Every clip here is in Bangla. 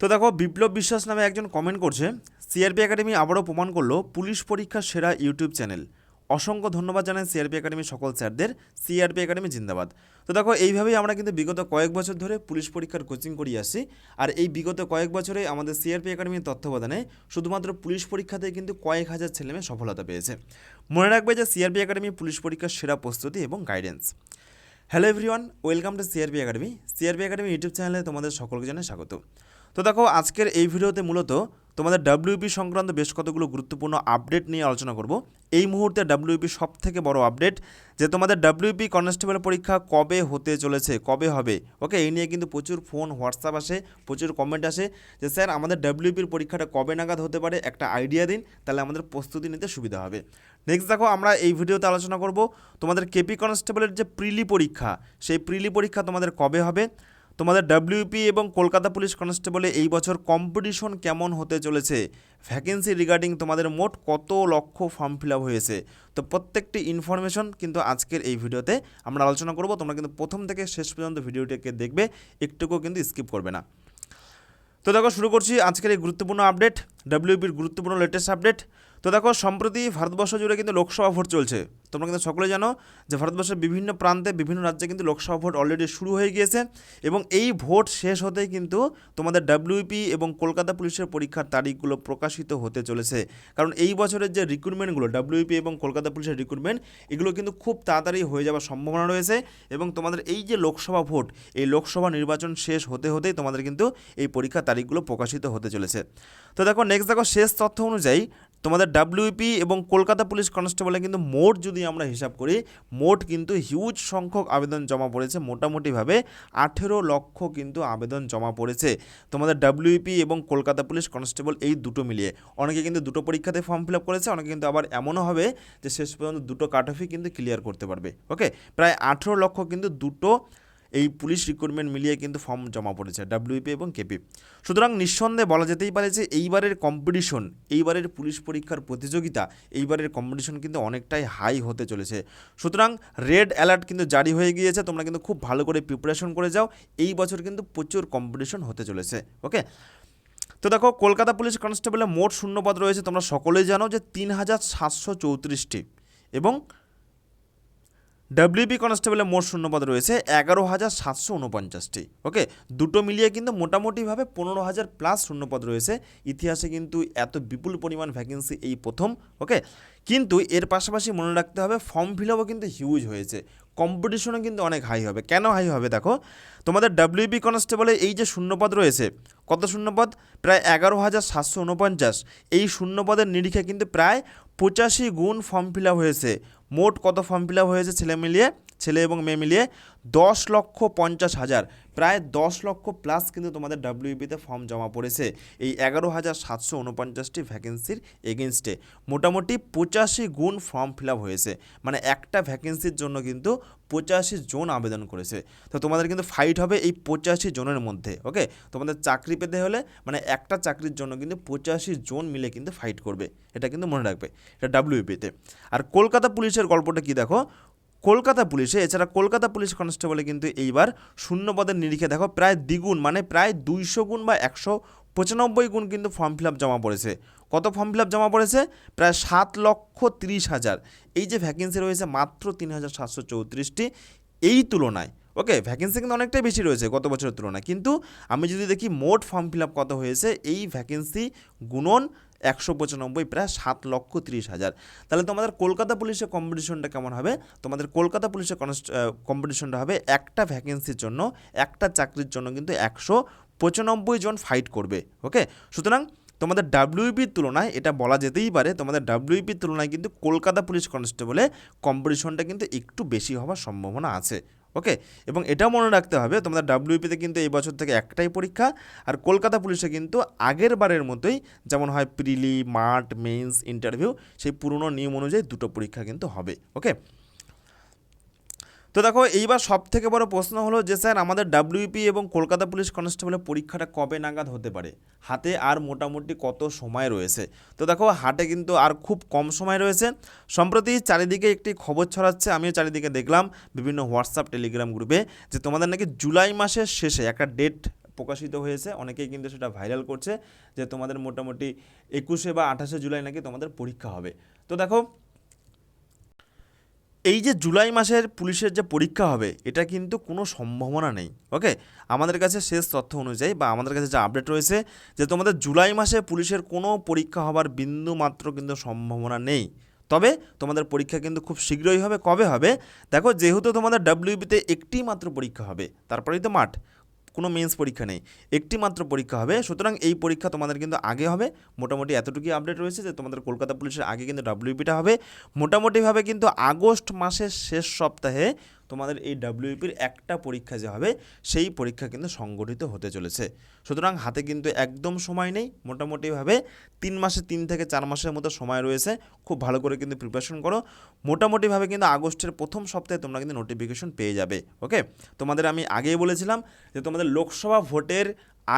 তো দেখো, বিপ্লব বিশ্বাস নামে একজন কমেন্ট করছে, সিআরপি একাডেমি আবারও প্রমাণ করলো পুলিশ পরীক্ষার সেরা ইউটিউব চ্যানেল। অসংখ্য ধন্যবাদ জানাই সিআরপি একাডেমির সকল স্যারদের। সিআরপি একাডেমি জিন্দাবাদ। তো দেখো, এইভাবেই আমরা কিন্তু বিগত কয়েক বছর ধরে পুলিশ পরীক্ষার কোচিং করিয়ে আসছি। আর এই বিগত কয়েক বছরে আমাদের সিআরপি একাডেমির তত্ত্বাবধানে শুধুমাত্র পুলিশ পরীক্ষাতেই কিন্তু কয়েক হাজার ছেলেমেয়ে সফলতা পেয়েছে। মনে রাখবে যে সিআরপি একাডেমি পুলিশ পরীক্ষার সেরা প্রস্তুতি এবং guidance. Hello everyone, welcome to CRP academy. CRP academy YouTube চ্যানেলে তোমাদের সকলকে জানাই স্বাগত। তো দেখো, আজকের এই ভিডিওতে মূলত তোমাদের ডাব্লিউপি সংক্রান্ত বেশ কতগুলো গুরুত্বপূর্ণ আপডেট নিয়ে আলোচনা করব। এই মুহূর্তে ডাব্লিউপি সব থেকে বড় আপডেট যে তোমাদের ডাব্লিউপি কনস্টেবল পরীক্ষা কবে হতে চলেছে, কবে হবে। ওকে, এই নিয়ে কিন্তু প্রচুর ফোন, হোয়াটসঅ্যাপ আসে, প্রচুর কমেন্ট আসে যে স্যার আমাদের ডাব্লিউপির পরীক্ষাটা কবে নাগাদ হতে পারে, একটা আইডিয়া দিন, তাহলে আমাদের প্রস্তুতি নিতে সুবিধা হবে। নেক্সট দেখো, আমরা এই ভিডিওতে আলোচনা করব তোমাদের কেপি কনস্টেবলের যে প্রিলি পরীক্ষা, সেই প্রিলি পরীক্ষা তোমাদের কবে হবে। তোমাদের ডাব্লিউপি এবং কলকাতা পুলিশ কনস্টেবলে এই বছর কম্পিটিশন কেমন হতে চলেছে, ভ্যাকেন্সি রিগার্ডিং তোমাদের মোট কত লক্ষ ফর্ম ফিল আপ হয়েছে। তো প্রত্যেকটি ইনফরমেশন কিন্তু আজকের এই ভিডিওতে আমরা আলোচনা করব। তোমরা কিন্তু প্রথম থেকে শেষ পর্যন্ত ভিডিওটিকে দেখবে, একটুকুও কিন্তু স্কিপ করবে না। তো দেখো, শুরু করছি আজকের এই গুরুত্বপূর্ণ আপডেট, ডাব্লিউপির গুরুত্বপূর্ণ লেটেস্ট আপডেট। তো দেখো, সম্প্রতি ভারতবর্ষ জুড়ে কিন্তু লোকসভা ভোট চলছে। তোমরা কিন্তু সকলে জানো যে ভারতবর্ষের বিভিন্ন প্রান্তে, বিভিন্ন রাজ্যে কিন্তু লোকসভা ভোট অলরেডি শুরু হয়ে গিয়েছে এবং এই ভোট শেষ হতেই কিন্তু তোমাদের ডাব্লিউপি এবং কলকাতা পুলিশের পরীক্ষার তারিখগুলো প্রকাশিত হতে চলেছে। কারণ এই বছরের যে রিক্রুটমেন্টগুলো, ডাব্লিউপি এবং কলকাতা পুলিশের রিক্রুটমেন্ট, এগুলো কিন্তু খুব তাড়াতাড়ি হয়ে যাওয়ার সম্ভাবনা রয়েছে এবং তোমাদের এই যে লোকসভা ভোট, এই লোকসভা নির্বাচন শেষ হতে হতেই তোমাদের কিন্তু এই পরীক্ষার তারিখগুলো প্রকাশিত হতে চলেছে। তো দেখো, নেক্সট দেখো, শেষ তথ্য অনুযায়ী তোমাদের ডাব্লিউপি এবং কলকাতা পুলিশ কনস্টেবলে কিন্তু মোট যদি আমরা হিসাব করি, মোট কিন্তু হিউজ সংখ্যক আবেদন জমা পড়েছে। মোটামুটিভাবে 18 লক্ষ কিন্তু আবেদন জমা পড়েছে তোমাদের ডাব্লিউপি এবং কলকাতা পুলিশ কনস্টেবল এই দুটো মিলিয়ে। অনেকে কিন্তু দুটো পরীক্ষাতে ফর্ম ফিল আপ করেছে, অনেকে কিন্তু আবার এমনও হবে যে শেষ পর্যন্ত দুটো কাট অফই কিন্তু ক্লিয়ার করতে পারবে। ওকে, প্রায় 18 লক্ষ কিন্তু দুটো এই পুলিশ রিক্রুটমেন্ট মিলিয়ে কিন্তু ফর্ম জমা পড়েছে ডাব্লিউপি এবং কেপি। সুতরাং নিঃসন্দেহে বলা যেতেই পারে যে এইবারের কম্পিটিশন, এইবারের পুলিশ পরীক্ষার প্রতিযোগিতা, এইবারের কম্পিটিশন কিন্তু অনেকটাই হাই হতে চলেছে। সুতরাং রেড অ্যালার্ট কিন্তু জারি হয়ে গিয়েছে, তোমরা কিন্তু খুব ভালো করে প্রিপারেশন করে যাও। এই বছর কিন্তু প্রচুর কম্পিটিশন হতে চলেছে। ওকে, তো দেখো, কলকাতা পুলিশ কনস্টেবলে মোট শূন্যপদ রয়েছে, তোমরা সকলেই জানো যে 3734টি এবং ডাব্লিউপি কনস্টেবলের মোট শূন্যপদ রয়েছে 11,749টি। ওকে, দুটো মিলিয়ে কিন্তু মোটামুটিভাবে 15,000 প্লাস শূন্যপদ রয়েছে। ইতিহাসে কিন্তু এত বিপুল পরিমাণ ভ্যাকেন্সি এই প্রথম। ওকে, কিন্তু এর পাশাপাশি মনে রাখতে হবে ফর্ম ফিল আপও কিন্তু হিউজ হয়েছে, কম্পিটিশনও কিন্তু অনেক হাই হবে। কেন হাই হবে দেখো, তোমাদের ডাব্লিউপি কনস্টেবলে এই যে শূন্যপদ রয়েছে, কত শূন্যপদ? প্রায় 11,749। এই শূন্যপদের নিরিখে কিন্তু প্রায় 85 গুণ ফর্ম ফিল আপ হয়েছে। মোট কত ফর্ম ফিল আপ হয়েছে ছেলে মিলিয়ে, ছেলে এবং মেয়ে মিলিয়ে 10,50,000, প্রায় 10 লক্ষ প্লাস কিন্তু তোমাদের ডাব্লিউপিতে ফর্ম জমা পড়েছে এই 11,749টি ভ্যাকেন্সির এগেনস্টে। মোটামুটি 85 গুণ ফর্ম ফিল আপ হয়েছে, মানে একটা ভ্যাকেন্সির জন্য কিন্তু 85 জন আবেদন করেছে। তো তোমাদের কিন্তু ফাইট হবে এই 85 জনের মধ্যে। ওকে, তোমাদের চাকরি পেতে হলে মানে একটা চাকরির জন্য কিন্তু 85 জন মিলে কিন্তু ফাইট করবে, এটা কিন্তু মনে রাখবে, এটা ডাব্লিউপিতে। আর কলকাতা পুলিশের গল্পটা কি দেখো, কলকাতা পুলিশে এছাড়া কলকাতা পুলিশ কনস্টেবলে কিন্তু এইবার শূন্যপদের নিরিখে দেখো প্রায় দ্বিগুণ, মানে প্রায় 200 গুণ বা 195 গুণ কিন্তু ফর্ম ফিল আপ জমা পড়েছে। কত ফর্ম ফিল আপ জমা পড়েছে? প্রায় 7,30,000। এই যে ভ্যাকেন্সি রয়েছে মাত্র 3,734টি, এই তুলনায় ওকে ভ্যাকেন্সি কিন্তু অনেকটাই বেশি রয়েছে গত বছরের তুলনায়। কিন্তু আমি যদি দেখি মোট ফর্ম ফিল আপ কত হয়েছে, এই ভ্যাকেন্সি গুণন 195, প্রায় 7,30,000। তাহলে তোমাদের কলকাতা পুলিশের কম্পিটিশনটা কেমন হবে? তোমাদের কলকাতা পুলিশের কম্পিটিশনটা হবে একটা ভ্যাকেন্সির জন্য, একটা চাকরির জন্য কিন্তু 195 জন ফাইট করবে। ওকে, সুতরাং তোমাদের ডাব্লিউপির তুলনায় এটা বলা যেতেই পারে, তোমাদের ডাব্লিউপির তুলনায় কিন্তু কলকাতা পুলিশ কনস্টেবলে কম্পিটিশনটা কিন্তু একটু বেশি হওয়ার সম্ভাবনা আছে। ওকে, এবং এটাও মনে রাখতে হবে তোমাদের ডাব্লিউপিতে কিন্তু এই বছর থেকে একটাই পরীক্ষা, আর কলকাতা পুলিশে কিন্তু আগের বারের মতোই যেমন হয় প্রিলি, মার্ট, মেন্স, ইন্টারভিউ, সেই পুরনো নিয়ম অনুযায়ী দুটো পরীক্ষা কিন্তু হবে। ওকে, তো দেখো, এইবার সব থেকে বড় প্রশ্ন হলো যে স্যার আমাদের ডাব্লিউপি এবং কলকাতা পুলিশ কনস্টেবলের পরীক্ষাটা কবে নাগাদ হতে পারে, হাতে আর মোটামুটি কত সময় রয়েছে? তো দেখো, হাতে কিন্তু আর খুব কম সময় রয়েছে। সম্প্রতি চারিদিকে একটি খবর ছড়াচ্ছে, আমিও চারিদিকে দেখলাম বিভিন্ন হোয়াটসঅ্যাপ, টেলিগ্রাম গ্রুপে, যে তোমাদের নাকি জুলাই মাসের শেষে একটা ডেট প্রকাশিত হয়েছে, অনেকেই কিন্তু সেটা ভাইরাল করছে যে তোমাদের মোটামুটি 21 বা 28 জুলাই নাকি তোমাদের পরীক্ষা হবে। তো দেখো এই যে জুলাই মাসের পুলিশের যে পরীক্ষা হবে এটা কিন্তু কোনো সম্ভাবনা নেই। ওকে, আমাদের কাছে শেষ তথ্য অনুযায়ী বা আমাদের কাছে যে আপডেট রয়েছে যে তোমাদের জুলাই মাসে পুলিশের কোনো পরীক্ষা হবার বিন্দু মাত্র কিন্তু সম্ভাবনা নেই। তবে তোমাদের পরীক্ষা কিন্তু খুব শীঘ্রই হবে। কবে হবে দেখো, যেহেতু তোমাদের ডাব্লিউবিতে একটি মাত্র পরীক্ষা হবে, তারপরেই তো মাঠ, কোনো মেন্স পরীক্ষা নেই, একটি মাত্র পরীক্ষা হবে, সুতরাং এই পরীক্ষা তোমাদের কিন্তু আগে হবে। মোটামুটি এতটুকুই আপডেট রয়েছে যে তোমাদের কলকাতা পুলিশের আগে কিন্তু ডাব্লিউপিটা হবে। মোটামুটিভাবে কিন্তু আগস্ট মাসের শেষ সপ্তাহে তোমাদের এই ডাব্লিউপির একটা পরীক্ষা যে হবে সেই পরীক্ষা কিন্তু সংগঠিত হতে চলেছে। সুতরাং হাতে কিন্তু একদম সময় নেই, মোটামুটিভাবে 3 থেকে 4 মাসের মতো সময় রয়েছে। খুব ভালো করে কিন্তু প্রিপারেশন করো। মোটামুটিভাবে কিন্তু আগস্টের প্রথম সপ্তাহে তোমরা কিন্তু নোটিফিকেশন পেয়ে যাবে। ওকে, তোমাদের আমি আগেই বলেছিলাম যে তোমাদের লোকসভা ভোটের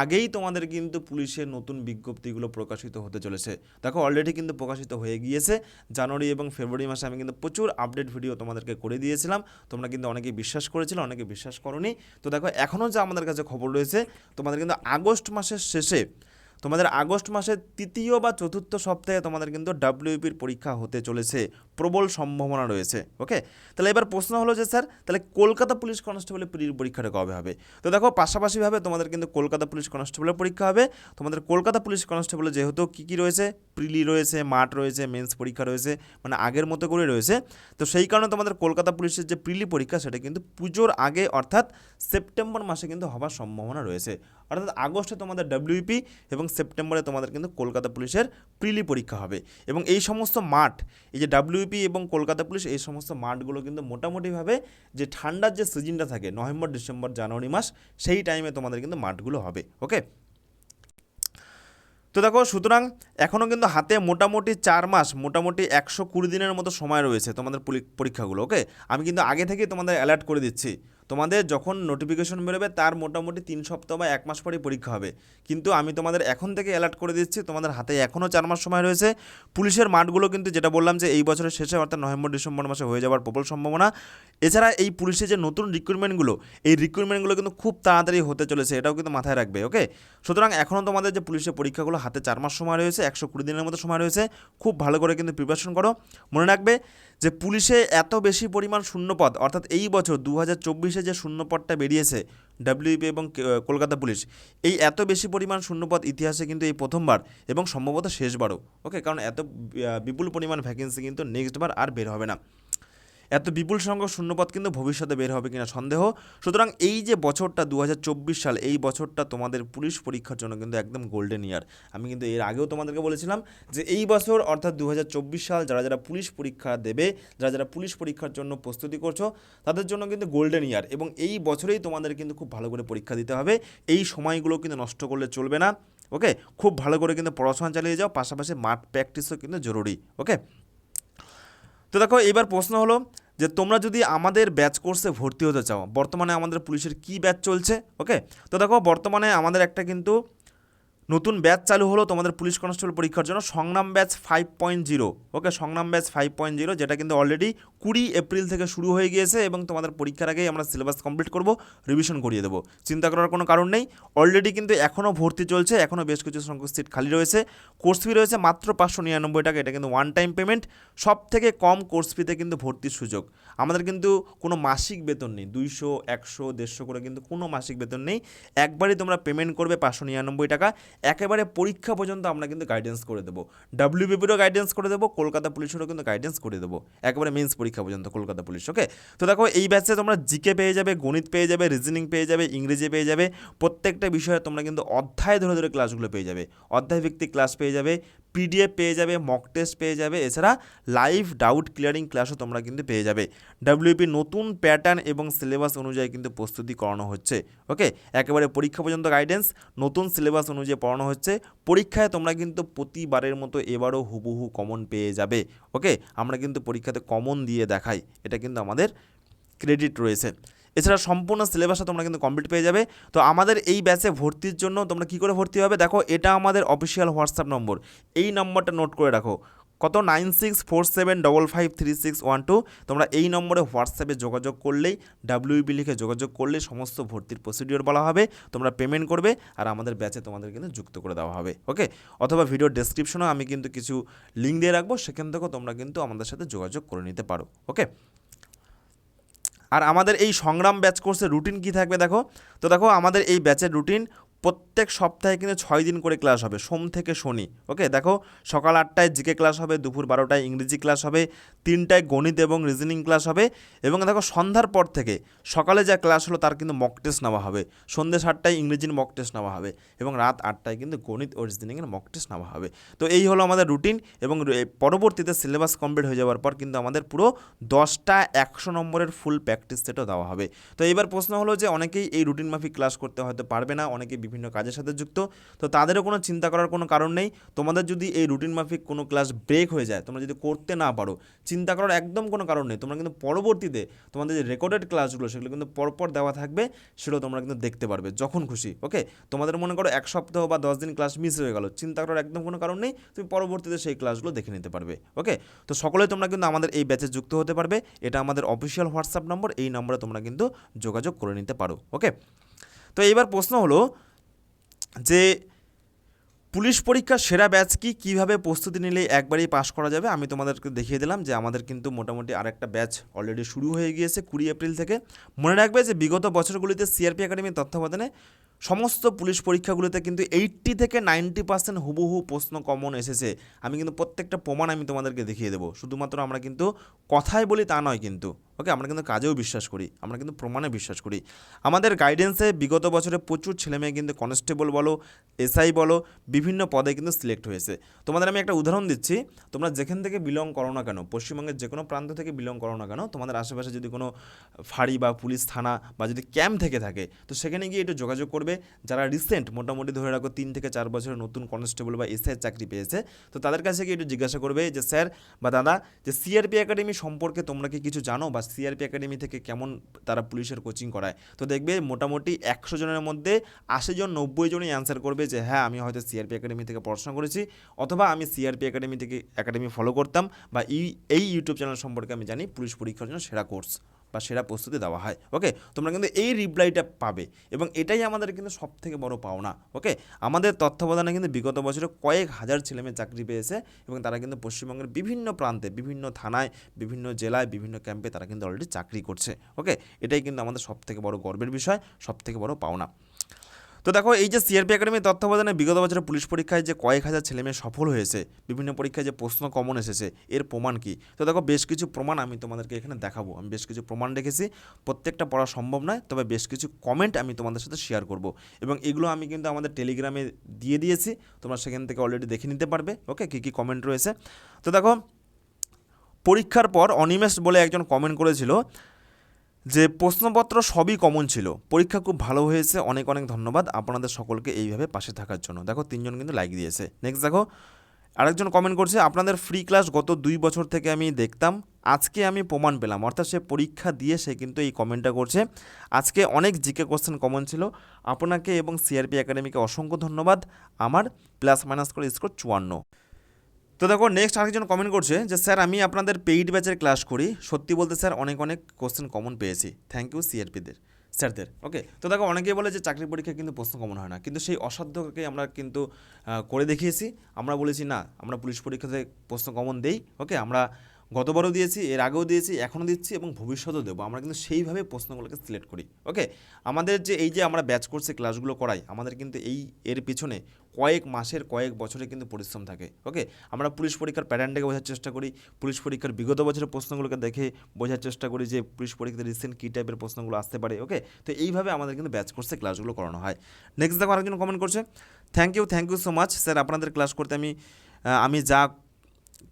আগেই তোমাদের কিন্তু পুলিশের নতুন বিজ্ঞপ্তিগুলো প্রকাশিত হতে চলেছে। দেখো অলরেডি কিন্তু প্রকাশিত হয়ে গিয়েছে। জানুয়ারি এবং ফেব্রুয়ারি মাসে আমি কিন্তু প্রচুর আপডেট ভিডিও তোমাদেরকে করে দিয়েছিলাম, তোমরা কিন্তু অনেকেই বিশ্বাস করেছিলে, অনেকে বিশ্বাস করোনি। তো দেখো এখনও যে আমাদের কাছে খবর রয়েছে তোমাদের কিন্তু আগস্ট মাসের শেষে, তোমাদের আগস্ট মাসের 3য় বা 4র্থ সপ্তাহে তোমাদের কিন্তু ডাব্লিউপির পরীক্ষা হতে চলেছে, প্রবল সম্ভাবনা রয়েছে। ওকে, তাহলে এবার প্রশ্ন হলো যে স্যার তাহলে কলকাতা পুলিশ কনস্টেবলের প্রির পরীক্ষাটা কবে হবে? তো দেখো পাশাপাশিভাবে তোমাদের কিন্তু কলকাতা পুলিশ কনস্টেবলের পরীক্ষা হবে। তোমাদের কলকাতা পুলিশ কনস্টেবলের যেহেতু কী রয়েছে, প্রিলি রয়েছে, মাঠ রয়েছে, মেন্স পরীক্ষা রয়েছে, মানে আগের মতো করে রয়েছে। তো সেই কারণে তোমাদের কলকাতা পুলিশের যে প্রিলি পরীক্ষা সেটা কিন্তু পুজোর আগে অর্থাৎ সেপ্টেম্বর মাসে কিন্তু হওয়ার সম্ভাবনা রয়েছে। অর্থাৎ আগস্টে তোমাদের ডাব্লিউপি এবং সেপ্টেম্বরে তোমাদের কিন্তু কলকাতা পুলিশের প্রিলি পরীক্ষা হবে। এবং এই সমস্ত মাঠ, এই যে ডাব্লিউপি এবং কলকাতা পুলিশ, এই সমস্ত মাঠগুলো কিন্তু মোটামুটিভাবে যে ঠান্ডার যে সিজনটা থাকে নভেম্বর, ডিসেম্বর, জানুয়ারি মাস, সেই টাইমে তোমাদের কিন্তু মাঠগুলো হবে। ওকে, তো দেখো সুতরাং এখনও কিন্তু হাতে মোটামুটি 4 মাস, মোটামুটি 120 দিনের মতো সময় রয়েছে তোমাদের পরীক্ষাগুলো। ওকে, আমি কিন্তু আগে থেকেই তোমাদের অ্যালার্ট করে দিচ্ছি, তোমাদের যখন নোটিফিকেশন বেরোবে তার মোটামুটি 3 সপ্তাহ বা 1 মাস পরেই পরীক্ষা হবে। কিন্তু আমি তোমাদের এখন থেকে অ্যালার্ট করে দিচ্ছি, তোমাদের হাতে এখনও 4 মাস সময় রয়েছে। পুলিশের মাঠগুলো কিন্তু যেটা বললাম যে এই বছরের শেষে অর্থাৎ নভেম্বর ডিসেম্বর মাসে হয়ে যাওয়ার প্রবল সম্ভাবনা। এছাড়া এই পুলিশের যে নতুন রিক্রুটমেন্টগুলো, এই রিক্রুটমেন্টগুলো কিন্তু খুব তাড়াতাড়ি হতে চলেছে, এটাও কিন্তু মাথায় রাখবে। ওকে, সুতরাং এখনও তোমাদের যে পুলিশের পরীক্ষাগুলো হাতে 4 মাস সময় রয়েছে, 120 দিনের মতো সময় রয়েছে। খুব ভালো করে কিন্তু প্রিপারেশন করো। মনে রাখবে যে পুলিশে এত বেশি পরিমাণ শূন্যপদ, অর্থাৎ এই বছর 2024-এ যে শূন্যপদটা বেরিয়েছে ডাব্লিউপি এবং কলকাতা পুলিশ, এই এত বেশি পরিমাণ শূন্যপদ ইতিহাসে কিন্তু এই প্রথমবার এবং সম্ভবত শেষবারও। ওকে, কারণ এত বিপুল পরিমাণ ভ্যাকেন্সি কিন্তু নেক্সটবার আর বের হবে না। এত বিপুল সংখ্যক শূন্যপদ কিন্তু ভবিষ্যতে বের হবে কিনা সন্দেহ। সুতরাং এই যে বছরটা 2024 সাল, এই বছরটা তোমাদের পুলিশ পরীক্ষার জন্য কিন্তু একদম গোল্ডেন ইয়ার। আমি কিন্তু এর আগেও তোমাদেরকে বলেছিলাম যে এই বছর অর্থাৎ 2024 সাল যারা পুলিশ পরীক্ষা দেবে, যারা পুলিশ পরীক্ষার জন্য প্রস্তুতি করছো, তাদের জন্য কিন্তু গোল্ডেন ইয়ার। এবং এই বছরেই তোমাদের কিন্তু খুব ভালো করে পরীক্ষা দিতে হবে, এই সময়গুলো কিন্তু নষ্ট করলে চলবে না। ওকে, খুব ভালো করে কিন্তু পড়াশোনা চালিয়ে যাও, পাশাপাশি মাঠ প্র্যাকটিসও কিন্তু জরুরি। ওকে, তো দেখো এবার প্রশ্ন হলো যে তোমরা যদি আমাদের ব্যাচ কোর্সে ভর্তি হতে চাও, বর্তমানে আমাদের পুলিশের কি ব্যাচ চলছে। ওকে, তো দেখো বর্তমানে আমাদের একটা কিন্তু নতুন ব্যাচ চালু হলো তোমাদের পুলিশ কনস্টেবল পরীক্ষার জন্য, সংগ্রাম ব্যাচ 5.0। ওকে, সংগ্রাম ব্যাচ 5.0, যেটা কিন্তু অলরেডি 20 এপ্রিল থেকে শুরু হয়ে গিয়েছে এবং তোমাদের পরীক্ষার আগেই আমরা সিলেবাস কমপ্লিট করব, রিভিশন করিয়ে দেবো, চিন্তা করার কোনো কারণ নেই। অলরেডি কিন্তু এখনও ভর্তি চলছে, এখনও বেশ কিছু সংখ্যক সিট খালি রয়েছে। কোর্স ফি রয়েছে মাত্র 599 টাকা, এটা কিন্তু ওয়ান টাইম পেমেন্ট। সব থেকে কম কোর্স ফিতে কিন্তু ভর্তির সুযোগ। আমাদের কিন্তু কোনো মাসিক বেতন নেই, 200, 100, 150 করে কিন্তু কোনো মাসিক বেতন নেই। একবারই তোমরা পেমেন্ট করবে 599 টাকা, একেবারে পরীক্ষা পর্যন্ত আমরা কিন্তু গাইডেন্স করে দেবো, ডাব্লিউবিপিরও গাইডেন্স করে দেবো, কলকাতা পুলিশেরও কিন্তু গাইডেন্স করে দেবো, একেবারে মেন্স পরীক্ষা পর্যন্ত কলকাতা পুলিশ। ওকে, তো দেখো এই ব্যাচে তোমরা জিকে পেয়ে যাবে, গণিত পেয়ে যাবে, রিজনিং পেয়ে যাবে, ইংরেজি পেয়ে যাবে, প্রত্যেকটা বিষয়ে তোমরা কিন্তু অধ্যায় ধরে ধরে ক্লাসগুলো পেয়ে যাবে, অধ্যায় ভিত্তিক ক্লাস পেয়ে যাবে, পিডিএফ পেয়ে যাবে, মক টেস্ট পেয়ে যাবে, এছাড়া লাইভ ডাউট ক্লিয়ারিং ক্লাসও তোমরা কিন্তু পেয়ে যাবে। ডাব্লিউপি নতুন প্যাটার্ন এবং সিলেবাস অনুযায়ী কিন্তু প্রস্তুতি করানো হচ্ছে। ওকে, একেবারে পরীক্ষা পর্যন্ত গাইডেন্স, নতুন সিলেবাস অনুযায়ী পড়ানো হচ্ছে। পরীক্ষায় তোমরা কিন্তু প্রতিবারের মতো এবারও হুবহু কমন পেয়ে যাবে। ওকে, আমরা কিন্তু পরীক্ষাতে কমন দিয়ে দেখাই, এটা কিন্তু আমাদের ক্রেডিট রয়েছে। এছাড়া সম্পূর্ণ সিলেবাসটা তোমরা কিন্তু কমপ্লিট পেয়ে যাবে। তো আমাদের এই ব্যাচে ভর্তির জন্য তোমরা কী করে ভর্তি হবে, দেখো এটা আমাদের অফিসিয়াল হোয়াটসঅ্যাপ নম্বর, এই নম্বরটা নোট করে রাখো। কত 9647553612। তোমরা এই নম্বরে হোয়াটসঅ্যাপে যোগাযোগ করলেই WB লিখে যোগাযোগ করলেই সমস্ত ভর্তির প্রসিডিওর বলা হবে, তোমরা পেমেন্ট করবে আর আমাদের ব্যাচে তোমাদের কিন্তু যুক্ত করে দেওয়া হবে। ওকে, অথবা ভিডিও ডেসক্রিপশনেও আমি কিন্তু কিছু লিঙ্ক দিয়ে রাখবো, সেখান থেকেও তোমরা কিন্তু আমাদের সাথে যোগাযোগ করে নিতে পারো। ওকে, আর আমাদের এই সংগ্রাম ব্যাচ কোর্সের রুটিন কী থাকবে দেখো। তো দেখো আমাদের এই ব্যাচের রুটিন প্রত্যেক সপ্তাহে কিন্তু 6 দিন করে ক্লাস হবে, সোম থেকে শনি। ওকে, দেখো সকাল 8টায় জিকে ক্লাস হবে, দুপুর 12টায় ইংরেজি ক্লাস হবে, 3টায় গণিত এবং রিজনিং ক্লাস হবে, এবং দেখো সন্ধ্যার পর থেকে সকালে যা ক্লাস হলো তার কিন্তু মক টেস্ট নেওয়া হবে, সন্ধ্যে 7টায় ইংরেজির মক টেস্ট নেওয়া হবে, এবং রাত 8টায় কিন্তু গণিত ও রিজনিংয়ের মক টেস্ট নেওয়া হবে। তো এই হলো আমাদের রুটিন, এবং পরবর্তীতে সিলেবাস কমপ্লিট হয়ে যাওয়ার পর কিন্তু আমাদের পুরো 10টা 100 নম্বরের ফুল প্র্যাকটিস সেটও দেওয়া হবে। তো এবার প্রশ্ন হলো যে অনেকেই এই রুটিন মাফিক ক্লাস করতে হয়তো পারবে না, অনেকেই বিভিন্ন কাজের সাথে যুক্ত, তো তাদেরও কোনো চিন্তা করার কোনো কারণ নেই। তোমাদের যদি এই রুটিন মাফিক কোনো ক্লাস ব্রেক হয়ে যায়, তোমরা যদি করতে না পারো, চিন্তা করার একদম কোনো কারণ নেই। তোমরা কিন্তু পরবর্তীতে তোমাদের যে রেকর্ডেড ক্লাসগুলো সেগুলো কিন্তু পরপর দেওয়া থাকবে, সেটাও তোমরা কিন্তু দেখতে পারবে যখন খুশি। ওকে, তোমাদের মনে করো 1 সপ্তাহ বা 10 দিন ক্লাস মিস হয়ে গেল, চিন্তা করার একদম কোনো কারণ নেই, তুমি পরবর্তীতে সেই ক্লাসগুলো দেখে নিতে পারবে। ওকে, তো সকলেই তোমরা কিন্তু আমাদের এই ব্যাচে যুক্ত হতে পারবে। এটা আমাদের অফিসিয়াল হোয়াটসঅ্যাপ নম্বর, এই নম্বরে তোমরা কিন্তু যোগাযোগ করে নিতে পারো। ওকে, তো এইবার প্রশ্ন হলো যে পুলিশ পরীক্ষার সেরা ব্যাচ কি, কীভাবে প্রস্তুতি নিলে একবারেই পাশ করা যাবে। আমি তোমাদেরকে দেখিয়ে দিলাম যে আমাদের কিন্তু মোটামুটি আরেকটা ব্যাচ অলরেডি শুরু হয়ে গিয়েছে 20 এপ্রিল থেকে। মনে রাখবে যে বিগত বছরগুলিতে সিআরপি একাডেমির তত্ত্বাবধানে সমস্ত পুলিশ পরীক্ষাগুলোতে কিন্তু 80 থেকে 90% হুবহু প্রশ্ন কমন এসেছে। আমি কিন্তু প্রত্যেকটা প্রমাণ আমি তোমাদেরকে দেখিয়ে দেবো। শুধুমাত্র আমরা কিন্তু কথায় বলি তা নয় কিন্তু, ওকে, আমরা কিন্তু কাজেও বিশ্বাস করি, আমরা কিন্তু প্রমাণে বিশ্বাস করি। আমাদের গাইডেন্সে বিগত বছরে প্রচুর ছেলেমেয়ে কিন্তু কনস্টেবল বলো, এসআই বলো, বিভিন্ন পদে কিন্তু সিলেক্ট হয়েছে। তোমাদের আমি একটা উদাহরণ দিচ্ছি, তোমরা যেখান থেকে বিলং করো না কেন, পশ্চিমবঙ্গের যে কোনো প্রান্ত থেকে বিলং করো না কেন, তোমাদের আশেপাশে যদি কোনো ফাঁড়ি বা পুলিশ থানা বা যদি ক্যাম্প থেকে থাকে, তো সেখানে গিয়ে একটু যোগাযোগ করবে। যারা রিসেন্ট মোটামুটি ধরে রাখো 3 থেকে 4 বছরের নতুন কনস্টেবল বা এসআই চাকরি পেয়েছে, তো তাদের কাছে গিয়ে একটু জিজ্ঞাসা করবে যে স্যার বা দাদা, যে সিআরপি একাডেমি সম্পর্কে তোমরা কি কিছু জানো, বা সিআরপি একাডেমি থেকে কেমন তারা পুলিশের কোচিং করায়। তো দেখবে মোটামুটি 100 জনের মধ্যে 80 জন 90 জনই অ্যান্সার করবে যে হ্যাঁ, আমি হয়তো সিআরপি একাডেমি থেকে পড়াশোনা করেছি, অথবা আমি সিআরপি একাডেমি ফলো করতাম, বা এই ইউটিউব চ্যানেল সম্পর্কে আমি জানি পুলিশ পরীক্ষার জন্য সেরা কোর্স বা সেরা প্রস্তুতি দেওয়া হয়। ওকে, তোমরা কিন্তু এই রিপ্লাইটা পাবে, এবং এটাই আমাদের কিন্তু সবথেকে বড় পাওনা। ওকে, আমাদের তত্ত্বাবধানে কিন্তু বিগত বছরে কয়েক হাজার ছেলেমেয়ে চাকরি পেয়েছে, এবং তারা কিন্তু পশ্চিমবঙ্গের বিভিন্ন প্রান্তে, বিভিন্ন থানায়, বিভিন্ন জেলায়, বিভিন্ন ক্যাম্পে তারা কিন্তু অলরেডি চাকরি করছে। ওকে, এটাই কিন্তু আমাদের সবথেকে বড় গর্বের বিষয়, সবথেকে বড় পাওনা। তো দেখো এই যে সিআরপি একাডেমির তত্ত্বাবধানে বিগত বছরে পুলিশ পরীক্ষায় যে কয়েক হাজার ছেলেমেয়ে সফল হয়েছে, বিভিন্ন পরীক্ষায় যে প্রশ্ন কমন এসেছে, এর প্রমাণ কি। তো দেখো বেশ কিছু প্রমাণ আমি তোমাদেরকে এখানে দেখাবো। আমি বেশ কিছু প্রমাণ রেখেছি, প্রত্যেকটা পড়া সম্ভব নয়, তবে বেশ কিছু কমেন্ট আমি তোমাদের সাথে শেয়ার করব, এবং এগুলো আমি কিন্তু আমাদের টেলিগ্রামে দিয়ে দিয়েছি, তোমরা সেখান থেকে অলরেডি দেখে নিতে পারবে। ওকে, কী কী কমেন্ট রয়েছে। তো দেখো পরীক্ষার পর অনিমেষ বলে একজন কমেন্ট করেছিল যে প্রশ্নপত্র সবই কমন ছিল, পরীক্ষা খুব ভালো হয়েছে, অনেক অনেক ধন্যবাদ আপনাদের সকলকে এইভাবে পাশে থাকার জন্য। দেখো 3 জন কিন্তু লাইক দিয়েছে। নেক্সট দেখো আরেকজন কমেন্ট করছে, আপনাদের ফ্রি ক্লাস গত 2 বছর থেকে আমি দেখতাম, আজকে আমি প্রমাণ পেলাম। অর্থাৎ সে পরীক্ষা দিয়ে সে কিন্তু এই কমেন্টটা করছে। আজকে অনেক জিকে কোশ্চেন কমন ছিল, আপনাকে এবং সিআরপি একাডেমিকে অসংখ্য ধন্যবাদ, আমার প্লাস মাইনাস করে স্কোর 54। তো দেখো নেক্সট আরেকজন কমেন্ট করছে যে স্যার আমি আপনাদের পেইড ব্যাচের ক্লাস করি, সত্যি বলতে স্যার অনেক অনেক কোশ্চেন কমন পেয়েছি, থ্যাংক ইউ সিআরপিদের স্যারদের। ওকে, তো দেখো অনেকেই বলে যে চাকরি পরীক্ষায় কিন্তু প্রশ্ন কমন হয় না, কিন্তু সেই অসাধ্যকে আমরা কিন্তু করে দেখিয়েছি। আমরা বলেছি না, আমরা পুলিশ পরীক্ষাতে প্রশ্ন কমন দেই। ওকে, আমরা গতবারও দিয়েছি, এর আগেও দিয়েছি, এখনও দিচ্ছি, এবং ভবিষ্যতেও দেবো। আমরা কিন্তু সেইভাবে প্রশ্নগুলোকে সিলেক্ট করি। ওকে, আমাদের যে এই যে আমরা ব্যাচ কোর্সে ক্লাসগুলো করাই, আমাদের কিন্তু এর পিছনে কয়েক মাসের, কয়েক বছরে কিন্তু পরিশ্রম থাকে। ওকে, আমরা পুলিশ পরীক্ষার প্যাটার্নটাকে বোঝার চেষ্টা করি, পুলিশ পরীক্ষার বিগত বছরের প্রশ্নগুলোকে দেখে বোঝার চেষ্টা করি যে পুলিশ পরীক্ষাতে রিসেন্ট কী টাইপের প্রশ্নগুলো আসতে পারে। ওকে, তো এইভাবে আমাদের কিন্তু ব্যাচ কোর্সে ক্লাসগুলো করানো হয়। নেক্সট দেখো আরেকজন কমেন্ট করছে, thank you so much sir, আপনাদের ক্লাস করতে আমি যা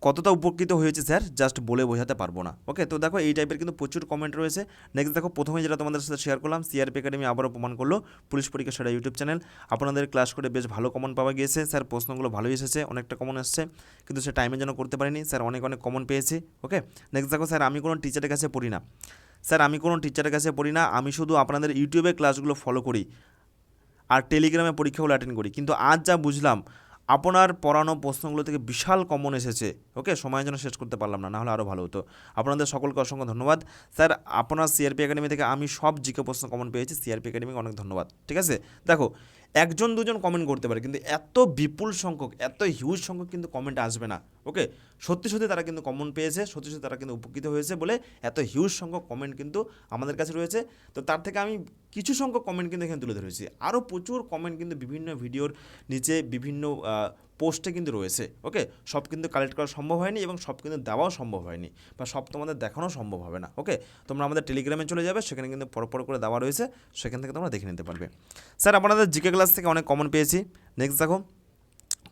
কতটা উপকৃত হয়েছে স্যার জাস্ট বলে বোঝাতে পারবো না। ওকে, তো দেখো এই টাইপের কিন্তু প্রচুর কমেন্ট রয়েছে। নেক্সট দেখো প্রথমে যেটা তোমাদের সাথে শেয়ার করলাম, সিআরপি একাডেমি আবারও প্রমাণ করলো পুলিশ পরীক্ষা সেরা ইউটিউব চ্যানেল। আপনাদের ক্লাস করে বেশ ভালো কমন পাওয়া গিয়েছে স্যার, প্রশ্নগুলো ভালোই এসেছে, অনেকটা কমন এসছে, কিন্তু সে টাইমের জন্য করতে পারিনি স্যার, অনেক অনেক কমন পেয়েছি। ওকে, নেক্সট দেখো স্যার আমি কোনো টিচারের কাছে পড়ি না, স্যার আমি কোনো টিচারের কাছে পড়ি না, আমি শুধু আপনাদের ইউটিউবে ক্লাসগুলো ফলো করি আর টেলিগ্রামে পরীক্ষাগুলো অ্যাটেন্ড করি, কিন্তু আজ যা বুঝলাম আপনার পড়ানো প্রশ্নগুলো থেকে বিশাল কমন এসেছে। ওকে, সময়ের জন্য শেষ করতে পারলাম না, নাহলে আরও ভালো হতো। আপনাদের সকলকে অসংখ্য ধন্যবাদ। স্যার আপনার সিআরপি একাডেমি থেকে আমি সব জিকে প্রশ্ন কমন পেয়েছি, সিআরপি একাডেমিকে অনেক ধন্যবাদ। ঠিক আছে, দেখো একজন দুজন কমেন্ট করতে পারে, কিন্তু এত বিপুল সংখ্যক, এত হিউজ সংখ্যক কিন্তু কমেন্ট আসবে না। ওকে, সত্যি সত্যি তারা কিন্তু কমন পেয়েছে, সত্যি সত্যি তারা কিন্তু উপকৃত হয়েছে বলে এত হিউজ সংখ্যক কমেন্ট কিন্তু আমাদের কাছে রয়েছে। তো তার থেকে আমি কিছু সংখ্যক কমেন্ট কিন্তু এখানে তুলে ধরেছি, আরও প্রচুর কমেন্ট কিন্তু বিভিন্ন ভিডিওর নিচে বিভিন্ন পোস্টে কিন্তু রয়েছে। ওকে, সব কিন্তু কালেক্ট করা সম্ভব হয়নি এবং সব কিন্তু দেওয়াও সম্ভব হয়নি, বা সব তোমাদের দেখানো সম্ভব হবে না। ওকে, তোমরা আমাদের টেলিগ্রামে চলে যাবে, সেখানে কিন্তু পরপর করে দেওয়া রয়েছে, সেখান থেকে তোমরা দেখে নিতে পারবে। স্যার আপনাদের জিকে ক্লাস থেকে অনেক কমন পেয়েছি। নেক্সট দেখো,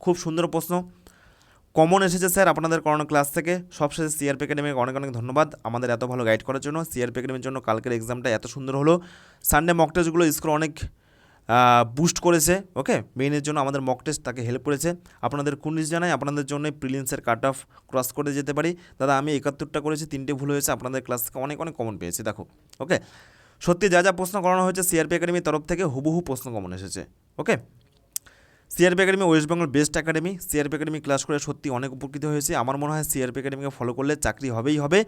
খুব সুন্দর প্রশ্ন কমন এসেছে স্যার আপনাদের করানো ক্লাস থেকে। সবশেষে সিআরপি একাডেমিকে অনেক অনেক ধন্যবাদ আমাদের এত ভালো গাইড করার জন্য। সিআরপি একাডেমির জন্য কালকের এক্সামটা এত সুন্দর হলো। সানডে মক টেস্টগুলো স্কোর অনেক বুস্ট করেছে। ওকে, মেইনের জন্য আমাদের মক টেস্ট তাকে হেল্প করেছে। আপনাদের কুন্ডিস জানাই, আপনাদের জন্য প্রিলিমসের কাট অফ ক্রস করে যেতে পারি। দাদা আমি 71টা করেছি, 3টে ভুল হয়েছে, আপনাদের ক্লাস থেকে অনেক অনেক কমন পেয়েছি। দেখো ওকে, সত্যি যা যা প্রশ্ন করানো হয়েছে সিআরপি একাডেমির তরফ থেকে হুবহু প্রশ্ন কমন এসেছে। Okay, CRP academy West Bengal best academy. CRP academy class করে সত্যি অনেক উপকৃত হয়েছে। আমার মনে হয় সিআরপি একাডেমিকে ফলো করলে চাকরি হবেই হবে।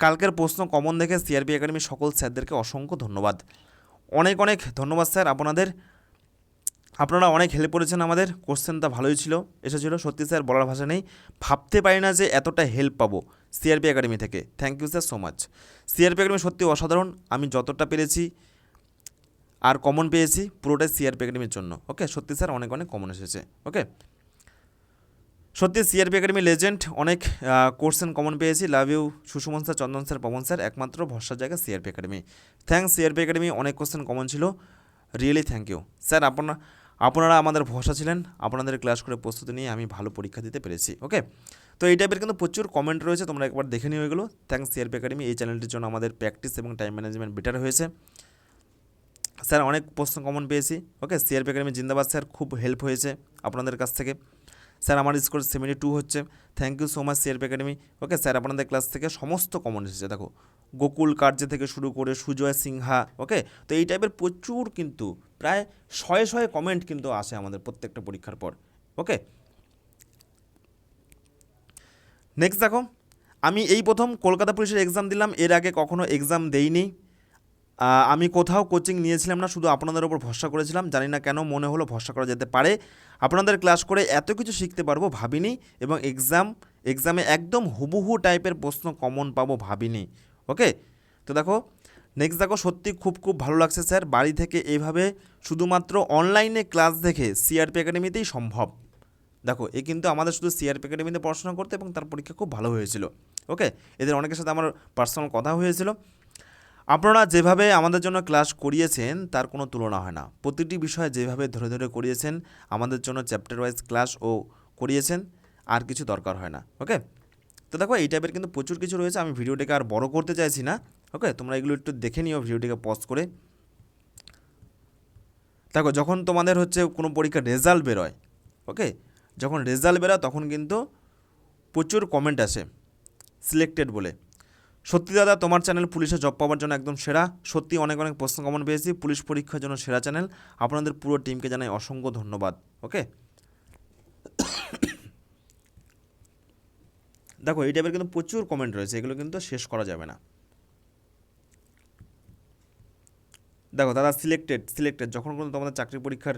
কালকের প্রশ্ন কমন দেখে সিআরপি একাডেমির সকল স্যারদেরকে অসংখ্য ধন্যবাদ, অনেক অনেক ধন্যবাদ স্যার আপনাদের। আপনারা অনেক হেল্প করেছেন আমাদের, কোশ্চেনটা ভালোই ছিল, এসেছিলো। সত্যি স্যার বলার ভাষা নেই, ভাবতে পারি না যে এতটা হেল্প পাবো সিআরপি একাডেমি থেকে। Thank you sir so much. CRP Academy সত্যি অসাধারণ, আমি যতটা পেরেছি আর কমন পেয়েছি পুরোটাই সিআরপি একাডেমির জন্য। ওকে, সত্যি স্যার অনেক অনেক কমন এসেছে। ওকে, সত্যি সিআরপি একাডেমি লেজেন্ড, অনেক কোশ্চেন কমন পেয়েছি। Love you Sushman sir, Chandan sir, Pawan sir, একমাত্র ভরসার জায়গা CRP academy. Thanks CRP academy, অনেক কোশ্চেন কমন ছিল, রিয়েলি থ্যাংক ইউ স্যার। আপনারা আমাদের ভরসা ছিলেন, আপনাদের ক্লাস করে প্রস্তুতি নিয়ে আমি ভালো পরীক্ষা দিতে পেরেছি। ওকে, তো এই টাইপের কিন্তু প্রচুর কমেন্ট রয়েছে, তোমরা একবার দেখে নিও এগুলো। থ্যাংকস সিআরপি একাডেমি, এই চ্যানেলটির জন্য আমাদের প্র্যাকটিস এবং টাইম ম্যানেজমেন্ট বেটার হয়েছে। স্যার অনেক প্রশ্ন কমন পেয়েছি। ওকে, সিআরপি একাডেমি জিন্দাবাদ স্যার, খুব হেল্প হয়েছে আপনাদের কাছ থেকে। স্যার আমার স্কোর 72 হচ্ছে, thank you so much CRP Academy. Okay sir, আপনাদের ক্লাস থেকে সমস্ত কমন এসেছে। দেখো গোকুল কার্য থেকে শুরু করে সুজয় সিনহা। ওকে, তো এই টাইপের প্রচুর কিন্তু প্রায় শয়ে কমেন্ট কিন্তু আসে আমাদের প্রত্যেকটা পরীক্ষার পর। ওকে, নেক্সট দেখো, আমি এই প্রথম কলকাতা পুলিশের এক্সাম দিলাম, এর আগে কখনো এক্সাম দেইনি। আমি কোথাও কোচিং নিয়েছিলাম না, শুধু আপনাদের ওপর ভরসা করেছিলাম। জানি না কেন মনে হলো ভরসা করা যেতে পারে, আপনাদের ক্লাস করে এত কিছু শিখতে পারবো ভাবিনি, এবং এক্সামে একদম হুবহু টাইপের প্রশ্ন কমন পাবো ভাবিনি। ওকে, তো দেখো নেক্সট দেখো, সত্যি খুব খুব ভালো লাগছে স্যার, বাড়ি থেকে এইভাবে শুধুমাত্র অনলাইনে ক্লাস দেখে সিআরপি একাডেমিতেই সম্ভব। দেখো এ কিন্তু আমাদের শুধু সিআরপি একাডেমিতে পড়াশোনা করতে, এবং তার পরীক্ষা খুব ভালো হয়েছিল। ওকে, এদের অনেকের সাথে আমার পার্সোনাল কথা হয়েছিল। আপনারা যেভাবে আমাদের জন্য ক্লাস করিয়েছেন তার কোনো তুলনা হয় না। প্রতিটি বিষয় যেভাবে ধরে ধরে করিয়েছেন, আমাদের জন্য চ্যাপ্টার ওয়াইজ ক্লাস ও করিয়েছেন, আর কিছু দরকার হয় না। ওকে, তো দেখো এই টাইপের কিন্তু প্রচুর কিছু রয়েছে, আমি ভিডিওটিকে আর বড় করতে চাইছি না। ওকে, তোমরা এগুলো একটু দেখে নিও ভিডিওটিকে পজ করে। দেখো যখন তোমাদের হচ্ছে কোনো পরীক্ষার রেজাল্ট বেরোয়, ওকে, যখন রেজাল্ট বেরোয় তখন কিন্তু প্রচুর কমেন্ট আসে সিলেক্টেড বলে। সত্যি দাদা তোমার চ্যানেল পুলিশে জব পাওয়ার জন্য একদম সেরা। সত্যি অনেক অনেক প্রশ্ন কমন পেয়েছি, পুলিশ পরীক্ষার জন্য সেরা চ্যানেল। আপনাদের পুরো টিমকে জানাই অসংখ্য ধন্যবাদ। ওকে, দেখো এই টাইপের কিন্তু প্রচুর কমেন্ট রয়েছে, এগুলো কিন্তু শেষ করা যাবে না। দেখো দাদা সিলেক্টেড যখন কোনো তোমাদের চাকরি পরীক্ষার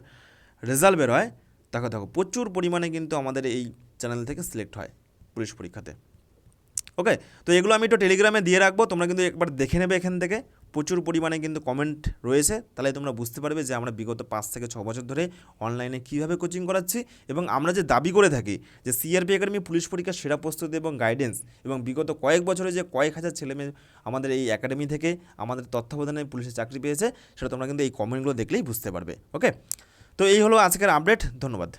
রেজাল্ট বেরোয়, দেখো প্রচুর পরিমাণে কিন্তু আমাদের এই চ্যানেল থেকে সিলেক্ট হয় পুলিশ পরীক্ষাতে। ওকে, তো এগুলো আমি একটু টেলিগ্রামে দিয়ে রাখবো, তোমরা কিন্তু একবার দেখে নেবে। এখান থেকে প্রচুর পরিমাণে কিন্তু কমেন্ট রয়েছে, তাহলে তোমরা বুঝতে পারবে যে আমরা বিগত 5 থেকে 6 বছর ধরে অনলাইনে কীভাবে কোচিং করাচ্ছি, এবং আমরা যে দাবি করে থাকি যে সিআরপি একাডেমি পুলিশ পরীক্ষার সেরা প্রস্তুতি এবং গাইডেন্স, এবং বিগত কয়েক বছরে যে কয়েক হাজার ছেলেমেয়ে আমাদের এই একাডেমি থেকে আমাদের তত্ত্বাবধানে পুলিশের চাকরি পেয়েছে, সেটা তোমরা কিন্তু এই কমেন্টগুলো দেখলেই বুঝতে পারবে। ওকে, তো এই হলো আজকের আপডেট, ধন্যবাদ।